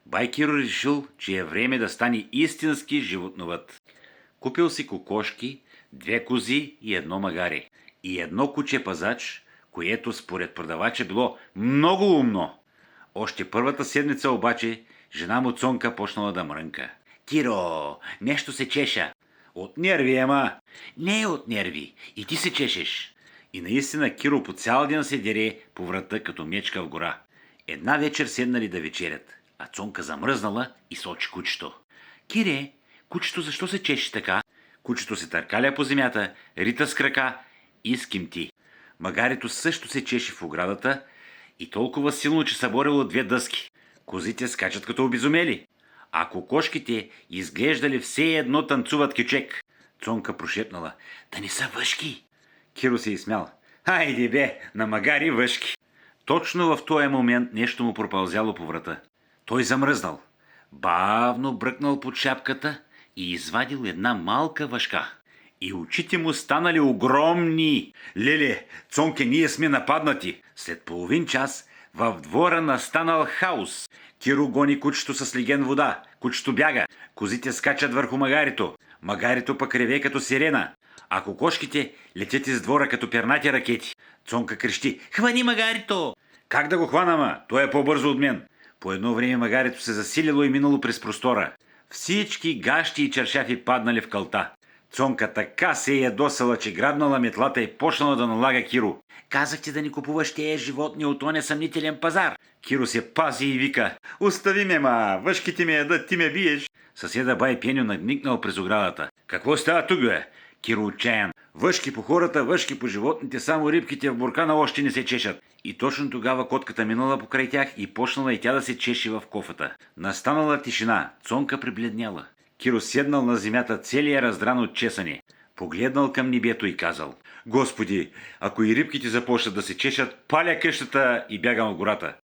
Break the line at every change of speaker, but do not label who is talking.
Бай Киро решил, че е време да стане истински животновът. Купил си кокошки, 2 кози и 1 магаре. И 1 куче-пазач, което според продавача било много умно. Още първата седмица обаче жена му Цонка почнала да мрънка. Киро, нещо се чеша. От нерви, ама. Не е от нерви. И ти се чешеш. И наистина Киро по цял ден се дере по врата като мечка в гора. Една вечер седнали да вечерят, а Цонка замръзнала и сочи кучето. Кире, кучето защо се чеши така? Кучето се търкаля по земята, рита с крака и скимти. Магарето също се чеши в оградата и толкова силно, че съборило 2 дъски. Козите скачат като обезумели, а кокошките изглеждали все едно танцуват кючек. Цонка прошепнала: да не са въшки. Киро се изсмял: хайде бе, на магари въшки. Точно в този момент нещо му пропълзяло по врата. Той замръзнал, бавно бръкнал под шапката и извадил една малка въшка. И очите му станали огромни. Леле, Цонке, ние сме нападнати. След половин час в двора настанал хаос. Киро гони кучето с леген вода. Кучето бяга. Козите скачат върху магарито. Магарито пък реве като сирена. А кокошките летят из двора като пернати ракети. Цонка крещи: хвани магарито! Как да го хванама? Той е по-бързо от мен. По едно време магарито се засилило и минало през простора. Всички гащи и чершафи паднали в кълта. Цонка така се ядосала, че грабнала метлата и почнала да налага Киро. Казахте да ни купуваш тези животни от оня съмнителен пазар. Киро се пази и вика: остави ме, ма, въшките ме ядат, ти ме биеш. Съседа бай Пеню надникнал през оградата. Какво става тук, бе? Киро отчаян: въшки по хората, въшки по животните, само рибките в буркана още не се чешат. И точно тогава котката минала покрай тях и почнала и тя да се чеши в кофата. Настанала тишина, Цонка прибледняла. Киро седнал на земята целия раздран от чесане. Погледнал към небето и казал: Господи, ако и рибките започнат да се чешат, паля къщата и бягам в гората.